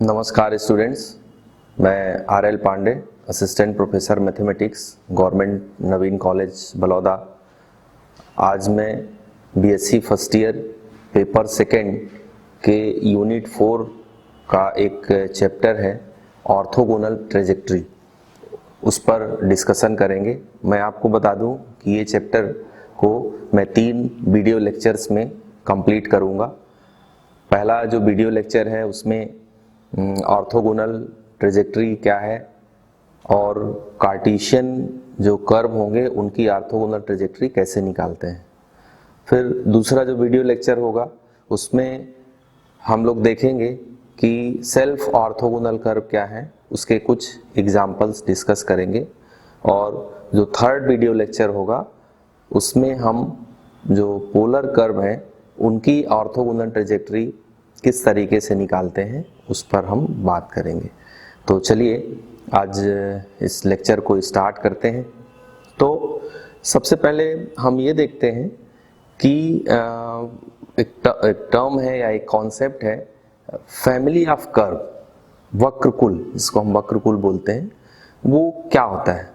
नमस्कार स्टूडेंट्स, मैं R L. Pandey, assistant professor mathematics, government Naveen college Baloda. आज मैं BSc first year paper second के यूनिट 4 का एक चैप्टर है ऑर्थोगोनल ट्रेजेक्ट्री, उस पर डिस्कशन करेंगे। मैं आपको बता दूं कि ये चैप्टर को मैं 3 वीडियो लेक्चर्स में कंप्लीट करूंगा। पहला जो वीडियो लेक्चर है उसमें ऑर्थोगोनल ट्रेजेक्ट्री क्या है और कार्टेशियन जो कर्व होंगे उनकी ऑर्थोगोनल ट्रेजेक्ट्री कैसे निकालते हैं। फिर दूसरा जो वीडियो लेक्चर होगा उसमें हम लोग देखेंगे कि सेल्फ ऑर्थोगोनल कर्व क्या है, उसके कुछ एग्जाम्पल्स डिस्कस करेंगे। और जो थर्ड वीडियो लेक्चर होगा उसमें हम जो पोलर कर्व हैं उनकी ऑर्थोगोनल ट्रेजेक्ट्री किस तरीके से निकालते हैं उस पर हम बात करेंगे। तो चलिए आज इस लेक्चर को स्टार्ट करते हैं। तो सबसे पहले हम ये देखते हैं कि एक टर्म है या एक कॉन्सेप्ट है फैमिली ऑफ कर्व, वक्रकुल, जिसको हम वक्रकुल बोलते हैं, वो क्या होता है।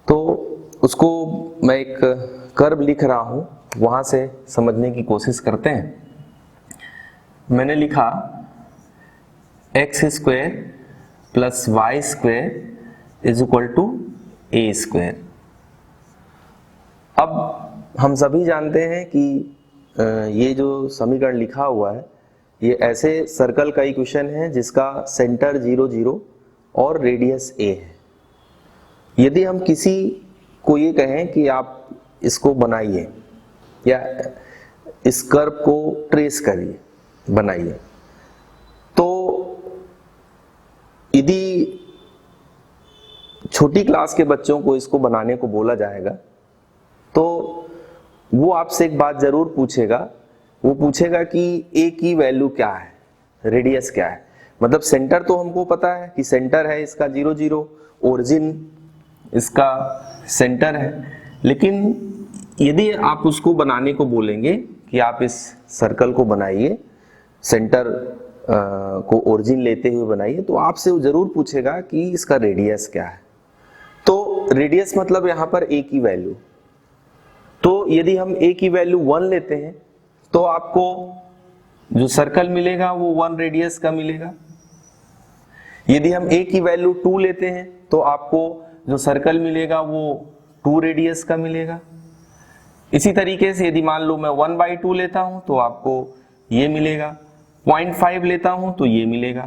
तो उसको मैं एक कर्व लिख रहा हूँ, वहाँ से समझने की कोशिश करते हैं। मैंने लिखा x² plus y² is equal to a²। अब हम सभी जानते हैं कि ये जो समीकरण लिखा हुआ है ये ऐसे सर्कल का इक्वेशन है जिसका सेंटर 0 0 और रेडियस a है। यदि हम किसी को ये कहें कि आप इसको बनाइए या इस कर्व को ट्रेस करिए, बनाइए, तो यदि छोटी क्लास के बच्चों को इसको बनाने को बोला जाएगा तो वो आपसे एक बात जरूर पूछेगा। वो पूछेगा कि a की वैल्यू क्या है, रेडियस क्या है। मतलब सेंटर तो हमको पता है कि सेंटर है इसका 0 0, ओरिजिन इसका सेंटर है, लेकिन यदि आप उसको बनाने को बोलेंगे कि आप इस सर्कल को बनाइए, सेंटर को ओरिजिन लेते हुए बनाइए, तो आपसे वो जरूर पूछेगा कि इसका रेडियस क्या है। तो रेडियस मतलब यहाँ पर a की वैल्यू। तो यदि हम a की वैल्यू 1 लेते हैं तो आपको जो सर्कल मिलेगा वो 1 रेडियस का मिलेगा। यदि हम a की वैल्यू 2 लेते हैं तो आपको जो सर्कल मिलेगा वो 2 रेडियस का मिलेगा। इसी तरीके से यदि मान लो मैं 1/2 लेता हूं तो आपको ये मिलेगा, 0.5 लेता हूं तो ये मिलेगा।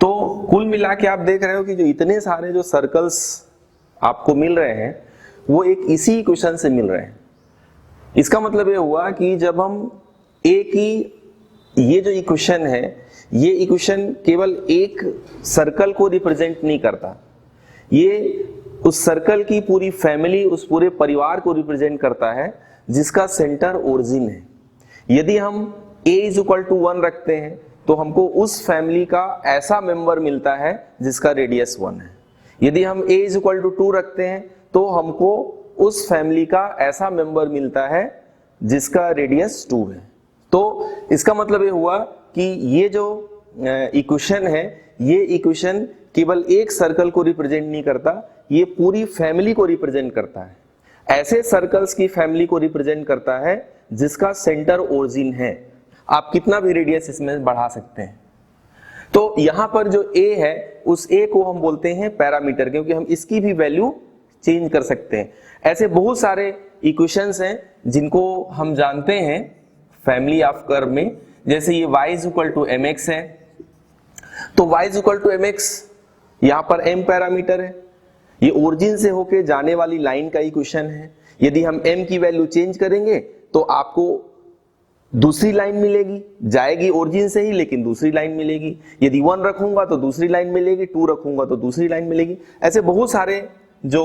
तो कुल मिला के आप देख रहे हो कि जो इतने सारे जो सर्कल्स आपको मिल रहे हैं वो एक इसी इक्वेशन से मिल रहे हैं। इसका मतलब ये हुआ कि जब हम a की ये जो इक्वेशन है, ये इक्वेशन केवल एक सर्कल को रिप्रेजेंट नहीं करता, ये उस सर्कल की पूरी फैमिली, उस पूरे परिवार को रिप्रेजेंट करता है जिसका सेंटर ओरिजिन है। यदि हम a इज इक्वल टू 1 रखते हैं तो हमको उस फैमिली का ऐसा मेंबर मिलता है जिसका रेडियस 1 है। यदि हम a इज इक्वल टू 2 रखते हैं तो हमको उस फैमिली का ऐसा मेंबर मिलता है जिसका रेडियस 2 है। तो इसका मतलब ये हुआ कि ये जो इक्वेशन है, ये इक्वेशन केवल एक सर्कल को रिप्रेजेंट नहीं करता, ये पूरी फैमिली को रिप्रेजेंट करता है। ऐसे सर्कल्स की फैमिली को रिप्रेजेंट करता है जिसका सेंटर ओरिजिन है। आप कितना भी रेडियस इसमें बढ़ा सकते हैं। तो यहां पर जो a है उस a को हम बोलते हैं पैरामीटर, क्योंकि हम इसकी भी वैल्यू चेंज कर सकते हैं। ऐसे बहुत सारे इक्वेशंस हैं जिनको हम जानते हैं फैमिली ऑफ कर्व में। जैसे ये y is equal to mx है, तो y is equal to mx यहां पर m पैरामीटर है, ये ओरिजिन से होके जाने वाली लाइन का इक्वेशन है। यदि हम m की वैल्यू चेंज करेंगे तो आपको दूसरी लाइन मिलेगी, जाएगी ओरिजिन से ही लेकिन दूसरी लाइन मिलेगी। यदि 1 रखूंगा तो दूसरी लाइन मिलेगी, 2 रखूंगा तो दूसरी लाइन मिलेगी। ऐसे बहुत सारे जो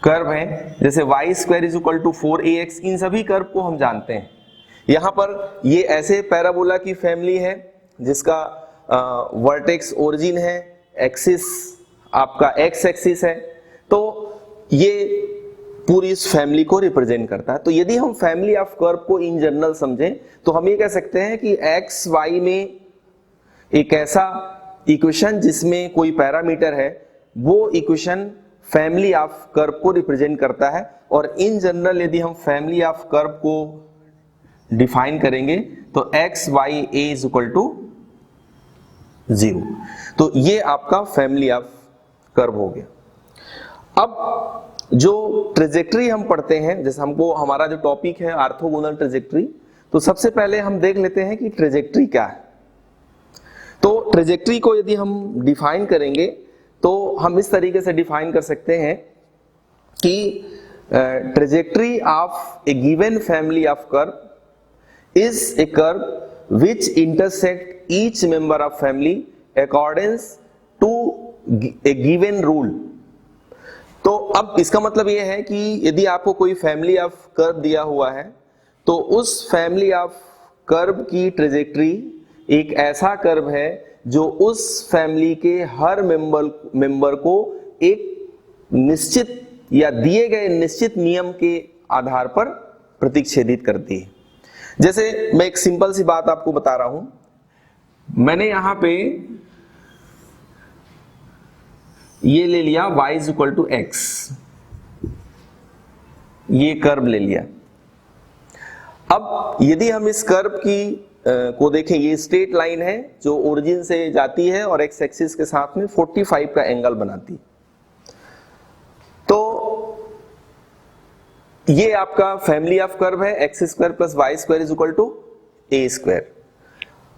कर्व हैं, जैसे y² is equal to 4ax, इन सभी कर्व को हम जानते हैं। यहां पर ये ऐसे पैराबोला की फैमिली है जिसका वर्टेक्स ओरिजिन है, एक्सिस आपका x एक्सिस है, तो ये पूरी इस फैमिली को रिप्रेजेंट करता है। तो यदि हम फैमिली ऑफ कर्व को इन जनरल समझें तो हम ये कह सकते हैं कि x y में एक ऐसा इक्वेशन जिसमें कोई पैरामीटर है, वो इक्वेशन फैमिली ऑफ कर्व को रिप्रेजेंट करता है। और इन जनरल यदि हम फैमिली ऑफ कर्व को डिफाइन करेंगे तो x y a is equal to 0। तो ये आपका फैमिली ऑफ कर्व हो गया। अब जो ट्रेजेक्ट्री हम पढ़ते हैं, जैसे हमको हमारा जो टॉपिक है ऑर्थोगोनल ट्रेजेक्ट्री, तो सबसे पहले हम देख लेते हैं कि ट्रेजेक्ट्री क्या है। तो ट्रेजेक्ट्री को यदि हम डिफाइन करेंगे तो हम इस तरीके से डिफाइन कर सकते हैं कि trajectory of a given family of curve is a curve which intersect each member of family according to a given rule. तो अब इसका मतलब यह है कि यदि आपको कोई फैमिली ऑफ कर्व दिया हुआ है तो उस फैमिली ऑफ कर्व की ट्रेजेक्ट्री एक ऐसा कर्व है जो उस फैमिली के हर मेंबर को एक निश्चित या दिए गए निश्चित नियम के आधार पर प्रतिच्छेदित करती है। जैसे मैं एक सिंपल सी बात आपको बता रहा हूं, मैंने यहां पे ये ले लिया y is equal to x, ये कर्व ले लिया। अब यदि हम इस कर्व की को देखें, ये स्ट्रेट लाइन है जो ओरिजिन से जाती है और एक्स एक्सिस के साथ में 45 का एंगल बनाती है। तो ये आपका फैमिली ऑफ कर्व है x square plus y square is equal to a square.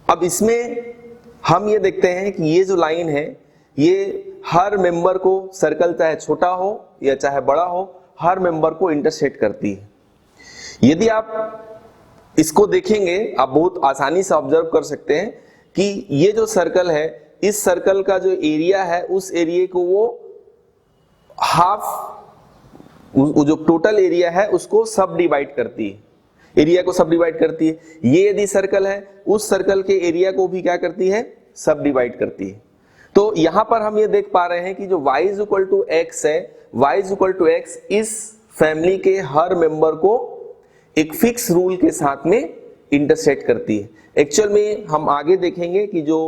अब इसमें हम ये देखते हैं कि ये जो लाइन है ये हर मेंबर को, सर्कल चाहे छोटा हो या चाहे बड़ा हो, हर मेंबर को इंटरसेक्ट करती है। यदि आप इसको देखेंगे आप बहुत आसानी से ऑब्जर्व कर सकते हैं कि ये जो सर्कल है, इस सर्कल का जो एरिया है उस एरिया को वो हाफ, जो टोटल एरिया है उसको सब डिवाइड करती है, एरिया को सब डिवाइड करती है। ये यदि सर्कल है उस सर्कल के एरिया को भी क्या करती है, सब डिवाइड करती है। तो यहां पर हम ये देख पा रहे हैं कि जो y is equal to x है, y is equal to x इस फैमिली के हर मेंबर को एक फिक्स रूल के साथ में इंटरसेक्ट करती है। एक्चुअल में हम आगे देखेंगे कि जो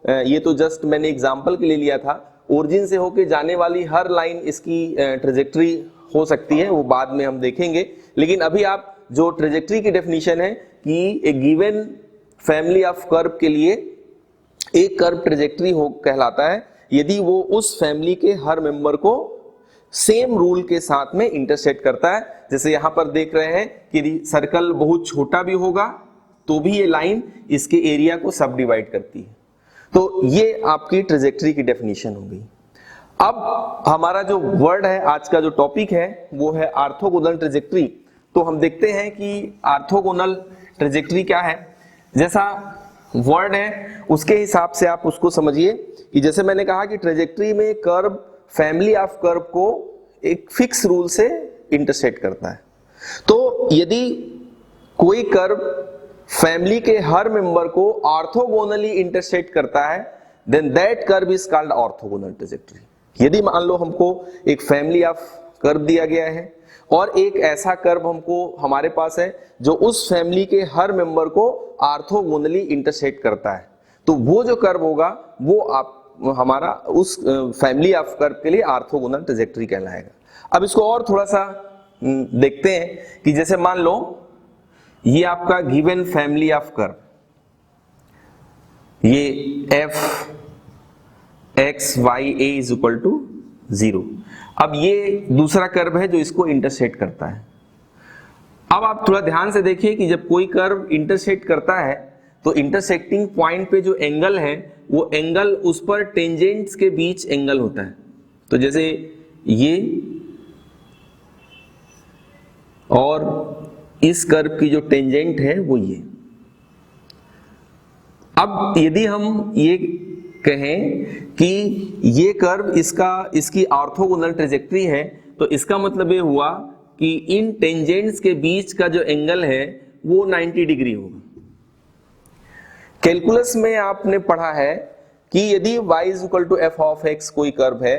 ये तो जस्ट मैंने एग्जांपल के लिए लिया था, ओरिजिन से होके जाने वाली हर लाइन इसकी ट्रेजेक्ट्री हो सकती है, वो बाद में हम देखेंगे। लेकिन अभी आप जो ट्रेजेक्ट्री की डेफिनेशन है कि एक गिवन फैमिली ऑफ कर्व के लिए एक कर्व ट्रेजेक्ट्री हो कहलाता है यदि वो उस फैमिली के हर मेंबर को सेम रूल के साथ में इंटरसेक्ट करता है। जैसे यहां पर देख रहे हैं कि सर्कल बहुत छोटा भी होगा तो भी ये लाइन इसके एरिया को सब डिवाइड करती है। तो ये आपकी ट्रेजेक्ट्री की डेफिनेशन हो गई। अब हमारा जो वर्ड है, आज का जो टॉपिक है वो है ऑर्थोगोनल ट्रेजेक्ट्री। तो हम देखते हैं कि ऑर्थोगोनल ट्रेजेक्ट्री क्या है। जैसा वर्ड है उसके हिसाब से आप उसको समझिए कि जैसे मैंने कहा कि ट्रेजेक्ट्री में कर्व फैमिली ऑफ कर्व को एक फिक्स रूल से इंटरसेक्ट करता है। तो यदि कोई कर्व फैमिली के हर मेंबर को ऑर्थोगोनली इंटरसेक्ट करता है then that curve is called orthogonal trajectory. यदि मान लो हमको एक फैमिली ऑफ कर्व दिया गया है और एक ऐसा कर्व हमको हमारे पास है जो उस फैमिली के हर मेंबर को ऑर्थोगोनली इंटरसेक्ट करता है, तो वो जो कर्व होगा वो आप हमारा उस फैमिली ऑफ कर्व के लिए ऑर्थोगोनल ट्रेजेक्ट्री कहलाएगा। अब इसको और थोड़ा सा देखते हैं कि जैसे मान लो ये आपका गिवन फैमिली ऑफ कर्व, ये F x y a is equal to 0। अब ये दूसरा कर्व है जो इसको इंटरसेक्ट करता है। अब आप थोड़ा ध्यान से देखिए कि जब कोई कर्व इंटरसेक्ट करता है तो इंटरसेक्टिंग पॉइंट पे जो एंगल है वो एंगल उस पर टेंजेंट्स के बीच एंगल होता है। तो जैसे ये और इस कर्व की जो टेंजेंट है वो ये। अब यदि हम ये कहें कि ये कर्व इसकी ऑर्थोगोनल ट्रेजेक्ट्री है तो इसका मतलब ये हुआ कि इन टेंजेंट्स के बीच का जो एंगल है वो 90 डिग्री होगा। कैलकुलस में आपने पढ़ा है कि यदि y is equal to F of x कोई कर्व है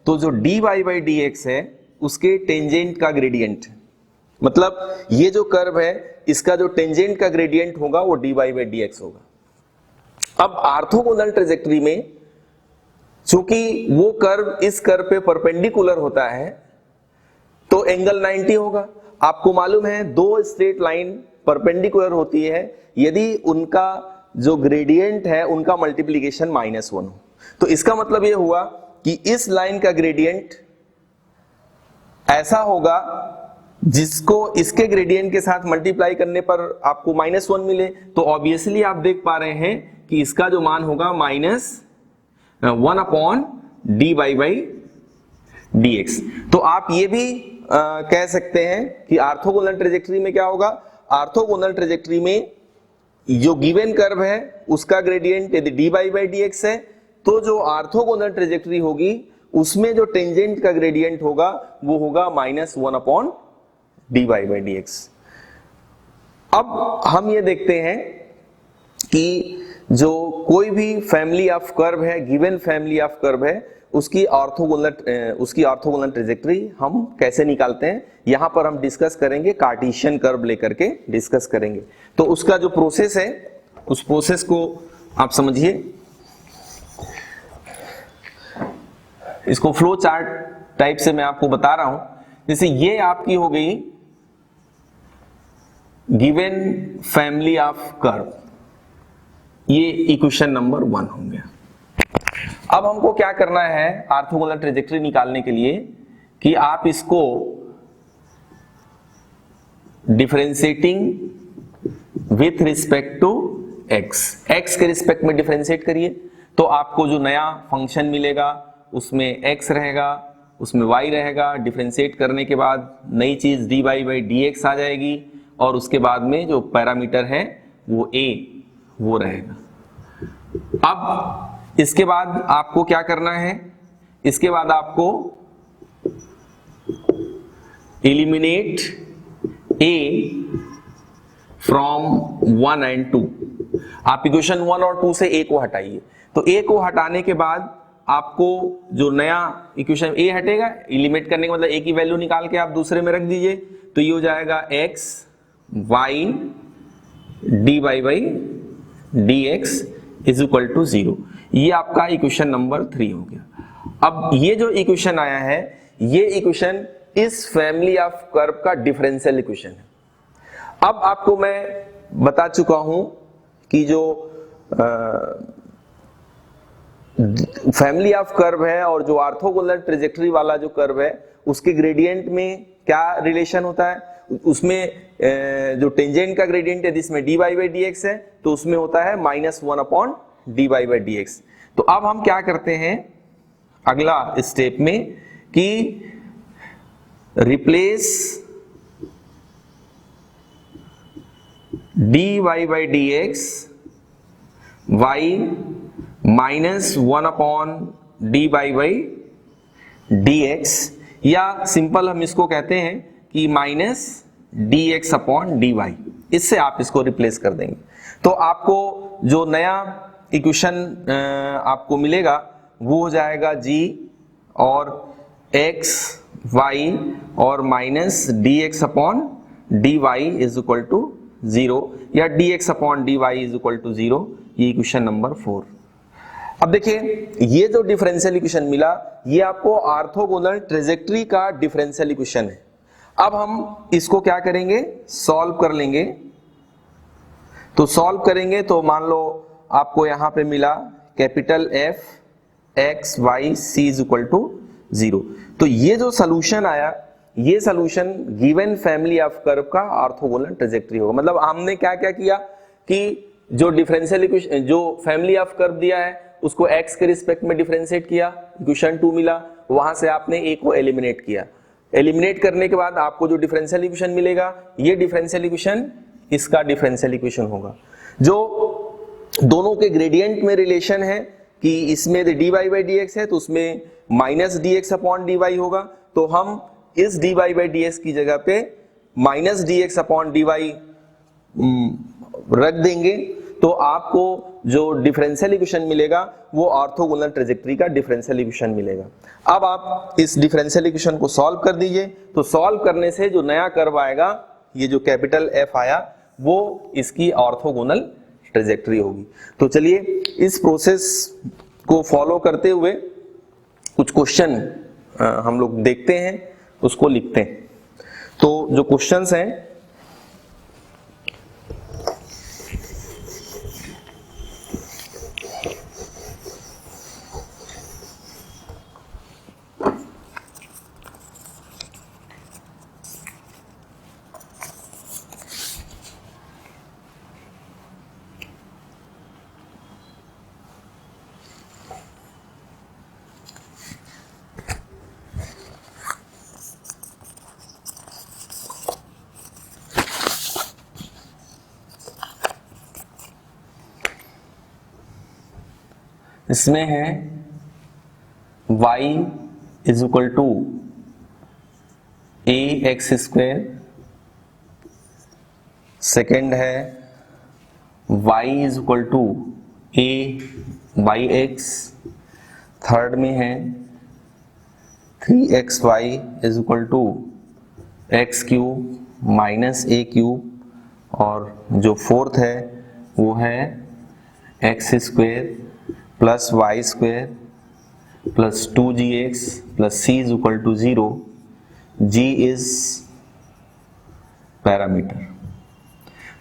तो जो dy बाई डी एक्स है उसके टेंजेंट का ग्रेडियंट, मतलब ये जो कर्व है इसका जो टेंजेंट का ग्रेडियंट होगा वो dy बाई डी एक्स होगा। अब ऑर्थोगोनल ट्रेजेक्टरी में चूंकि वो कर्व इस कर्व पे परपेंडिकुलर होता है तो एंगल 90 होगा। आपको मालूम है दो स्ट्रेट लाइन परपेंडिकुलर होती है यदि उनका जो ग्रेडियंट है उनका मल्टीप्लिकेशन -1 हो। तो इसका मतलब ये हुआ कि इस लाइन का ग्रेडियंट ऐसा होगा जिसको इसके ग्रेडियंट के साथ मल्टीप्लाई करने पर आपको -1 मिले। तो ऑब्वियसली आप देख पा रहे हैं कि इसका जो मान होगा -1/dy/dx। तो आप ये भी कह सकते हैं कि ऑर्थोगोनल ट्रेजेक्टरी में क्या होगा, ऑर्थोगोनल ट्रेजेक्टरी में जो गिवन कर्व है उसका ग्रेडियंट यदि dy/dx है तो जो ऑर्थोगोनल ट्रेजेक्टरी होगी उसमें जो टेंजेंट का ग्रेडियंट होगा वो होगा -1/dy/dx। अब हम ये देखते हैं कि जो कोई भी फैमिली ऑफ कर्व है, गिवन फैमिली ऑफ कर्व है, उसकी ऑर्थोगोनल ट्रेजेक्टरी हम कैसे निकालते हैं, यहां पर हम डिस्कस करेंगे, कार्टेशियन कर्व लेकर के डिस्कस करेंगे। तो उसका जो प्रोसेस है उस प्रोसेस को आप समझिए। इसको फ्लो चार्ट टाइप से मैं आपको बता रहा हूं। जैसे ये आपकी हो गई गिवन फैमिली ऑफ कर्व, ये इक्वेशन नंबर 1 हो गया। अब हमको क्या करना है ऑर्थोगोनल ट्रेजेक्टरी निकालने के लिए कि आप इसको differentiating with respect to x के रिस्पेक्ट में डिफरेंशिएट करिए। तो आपको जो नया फंक्शन मिलेगा उसमें x रहेगा, उसमें y रहेगा। डिफरेंशिएट करने के बाद नई चीज dy/dx आ जाएगी और उसके बाद में जो पैरामीटर है वो a वो रहेगा। अब इसके बाद आपको क्या करना है, इसके बाद आपको एलिमिनेट a फ्रॉम 1 and 2। आप इक्वेशन 1 और 2 से a को हटाइए। तो a को हटाने के बाद आपको जो नया इक्वेशन a हटेगा, एलिमिनेट करने का मतलब a की वैल्यू निकाल के आप दूसरे में रख दीजिए। तो ये हो जाएगा x y dy/dx is equal to 0। ये आपका इक्वेशन नंबर 3 हो गया। अब ये जो इक्वेशन आया है ये इक्वेशन इस फैमिली ऑफ कर्व का डिफरेंशियल इक्वेशन है। अब आपको मैं बता चुका हूं कि जो फैमिली ऑफ कर्व है और जो ऑर्थोगोनल ट्रेजेक्टरी वाला जो कर्व है उसके ग्रेडियंट में क्या रिलेशन होता है। उसमें जो टेंजेंट का ग्रेडियंट है जिसमें dy/dx है तो उसमें होता है -1/dy/dx। तो अब हम क्या करते हैं अगला स्टेप में कि रिप्लेस dy/dx y -1/dy/dx, या सिंपल हम इसको कहते हैं कि -dx/dy। इससे आप इसको रिप्लेस कर देंगे तो आपको जो नया इक्वेशन आपको मिलेगा वो हो जाएगा g और x y और -dx/dy इज इक्वल टू 0 या dx/dy इज इक्वल टू 0। ये इक्वेशन नंबर 4। अब देखिए ये जो डिफरेंशियल इक्वेशन मिला ये आपको ऑर्थोगोनल ट्रेजेक्टरी का डिफरेंशियल इक्वेशन है। अब हम इसको क्या करेंगे, सॉल्व कर लेंगे। तो सॉल्व करेंगे तो मान लो आपको यहां पे मिला capital F x y c is equal to 0। तो ये जो सॉल्यूशन आया ये solution given family of curve का ऑर्थोगोनल ट्रेजेक्टरी होगा। मतलब हमने क्या क्या किया कि जो डिफरेंशियल इक्वेशन जो फैमिली ऑफ कर्व दिया है उसको x के रिस्पेक्ट में डिफरेंशिएट किया, इक्वेशन 2 मिला, वहां से आपने a को एलिमिनेट किया। एलिमिनेट करने के बाद आपको जो डिफरेंशियल इक्वेशन मिलेगा ये डिफरेंशियल इक्वेशन इसका डिफरेंशियल इक्वेशन होगा जो दोनों के ग्रेडियंट में रिलेशन है कि इसमें dy/dx है तो उसमें -dx/dy होगा। तो हम इस dy/dx की जगह पे -dx/dy रख देंगे तो आपको जो डिफरेंशियल इक्वेशन मिलेगा वो ऑर्थोगोनल ट्रेजेक्टरी का डिफरेंशियल इक्वेशन मिलेगा। अब आप इस डिफरेंशियल इक्वेशन को सॉल्व कर दीजिए। तो सॉल्व करने से जो नया कर्व आएगा ये जो कैपिटल F आया वो इसकी ऑर्थोगोनल ट्रेजेक्ट्री होगी। तो चलिए इस प्रोसेस को फॉलो करते हुए कुछ क्वेश्चन हम लोग देखते हैं, उसको लिखते हैं। तो जो क्वेश्चंस हैं, इसमें है y is equal to a x square, second है y is equal to a y x, third में है 3xy is equal to x cube minus a cube, और जो फोर्थ है वो है x square plus y square plus 2gx plus c is equal to 0, g is parameter.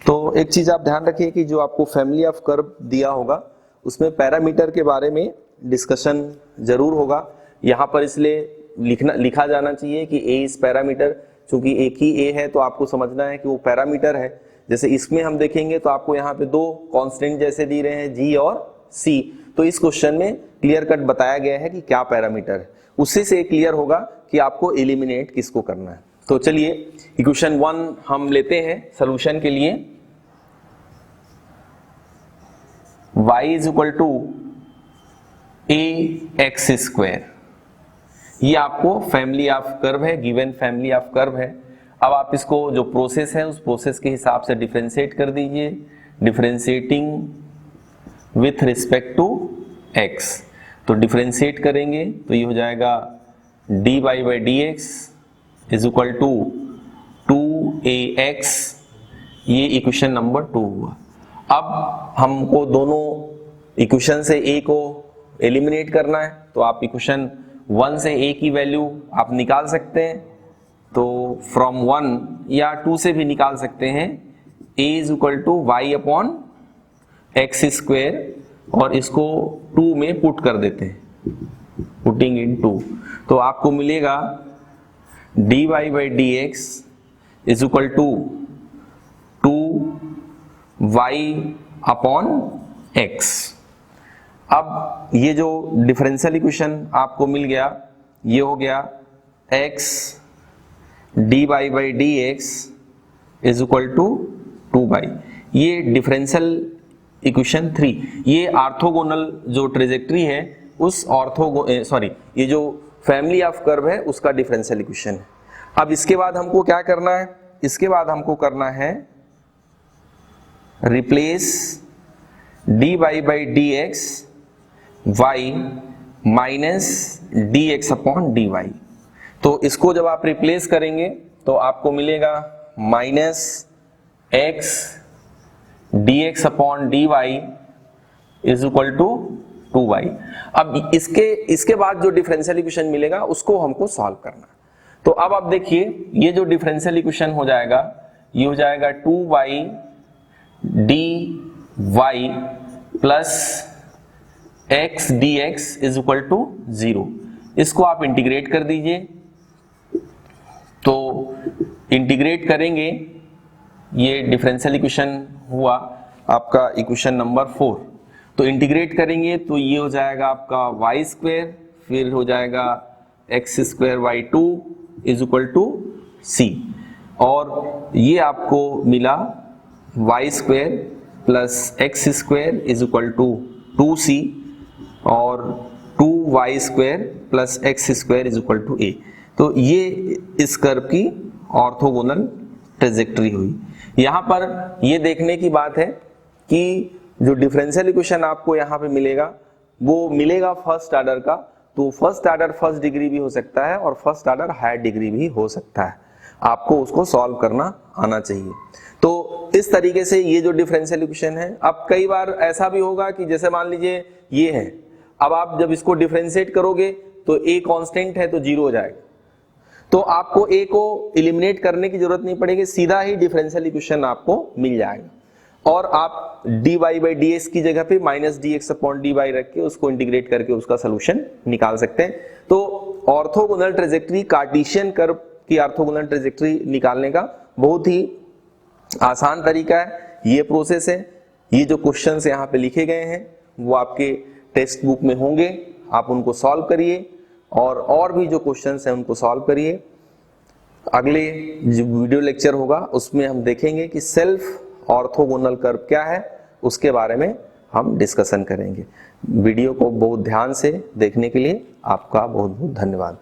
तो एक चीज आप ध्यान रखिए कि जो आपको फैमिली ऑफ कर्व दिया होगा उसमें पैरामीटर के बारे में डिस्कशन जरूर होगा। यहाँ पर इसलिए लिखा जाना चाहिए कि a इज पैरामीटर, चूंकि एक ही a है तो आपको समझना है कि वो पैरामीटर है। जैसे इसमें हम देखेंगे तो आपको यहाँ पे दो कांस्टेंट जैसे दी रहे हैं g और c, तो इस क्वेश्चन में क्लियर कट बताया गया है कि क्या पैरामीटर है, उससे से क्लियर होगा कि आपको एलिमिनेट किसको करना है। तो चलिए इक्वेशन 1 हम लेते हैं सॉल्यूशन के लिए। y is equal to a x square, ये आपको फैमिली ऑफ कर्व है, गिवन फैमिली ऑफ कर्व है। अब आप इसको जो प्रोसेस है उस प्रोसेस के हिसाब से डिफरेंशिएट कर दीजिए, differentiating with respect to x। तो डिफरेंशिएट करेंगे तो ये हो जाएगा dy by d x is equal to 2ax, ये इक्वेशन नंबर 2 हुआ। अब हमको दोनों इक्वेशन से a को एलिमिनेट करना है, तो आप इक्वेशन 1 से a की वैल्यू आप निकाल सकते हैं, तो फ्रॉम 1 या 2 से भी निकाल सकते हैं। a is equal to y upon x square, और इसको 2 में पुट कर देते हैं, पुटिंग इन 2, तो आपको मिलेगा dy by d x is equal to 2y upon x। अब ये जो डिफरेंशियल इक्वेशन आपको मिल गया, ये हो गया x dy by d x is equal to 2y। ये डिफरेंशियल इक्वेशन 3, ये ऑर्थोगोनल जो ट्रेजेक्ट्री है उस ये जो फैमिली ऑफ कर्व है उसका डिफरेंशियल इक्वेशन है। अब इसके बाद हमको क्या करना है, इसके बाद हमको करना है replace dy by d x y minus d x upon d y. तो इसको जब आप रिप्लेस करेंगे तो आपको मिलेगा माइनस एक्स dx अपॉन dy is equal to 2y। अब इसके बाद जो डिफरेंशियल इक्वेशन मिलेगा उसको हमको सॉल्व करना। तो अब आप देखिए ये जो डिफरेंशियल इक्वेशन हो जाएगा, ये हो जाएगा 2y dy plus x dx is equal to 0। इसको आप इंटीग्रेट कर दीजिए, तो इंटीग्रेट करेंगे, ये डिफरेंशियल इक्वेशन हुआ आपका इक्वेशन नंबर 4। तो इंटीग्रेट करेंगे तो ये हो जाएगा आपका वाई स्क्वेयर, फिर हो जाएगा x square y 2 is equal to c, और ये आपको मिला y square plus x square is equal to 2c, और 2y square plus x square is equal to a। तो ये इस कर्व की ऑर्थोगोनल ट्रेजेक्ट्री हुई। यहाँ पर ये देखने की बात है कि जो डिफरेंशियल इक्वेशन आपको यहाँ पे मिलेगा वो मिलेगा फर्स्ट ऑर्डर का, तो फर्स्ट ऑर्डर फर्स्ट डिग्री भी हो सकता है और फर्स्ट ऑर्डर हायर डिग्री भी हो सकता है। आपको उसको सॉल्व करना आना चाहिए। तो इस तरीके से ये जो डिफरेंशियल इक्वेशन है, अब कई बार ऐसा भी होगा कि जैसे मान लीजिए ये है, अब आप जब इसको डिफरेंशिएट करोगे तो a कांस्टेंट है तो 0 हो जाएगा, तो आपको a को एलिमिनेट करने की जरूरत नहीं पड़ेगी, सीधा ही डिफरेंशियल इक्वेशन आपको मिल जाएगा। और आप dy बाई डी एक्स की जगह पे minus d x upon d y रख के उसको इंटीग्रेट करके उसका सोल्यूशन निकाल सकते हैं। तो ऑर्थोगोनल ट्रेजेक्टरी, कार्टेशियन कर्व की ऑर्थोगोनल ट्रेजेक्टरी निकालने का बहुत ही आसान तरीका है, ये प्रोसेस है। ये जो क्वेश्चंस यहाँ पे लिखे गए हैं वो आपके टेक्स्ट बुक में होंगे, आप उनको सॉल्व करिए और भी जो क्वेश्चंस हैं उनको सॉल्व करिए। अगले जो वीडियो लेक्चर होगा उसमें हम देखेंगे कि सेल्फ ऑर्थोगोनल कर्व क्या है, उसके बारे में हम डिस्कशन करेंगे। वीडियो को बहुत ध्यान से देखने के लिए आपका बहुत बहुत धन्यवाद।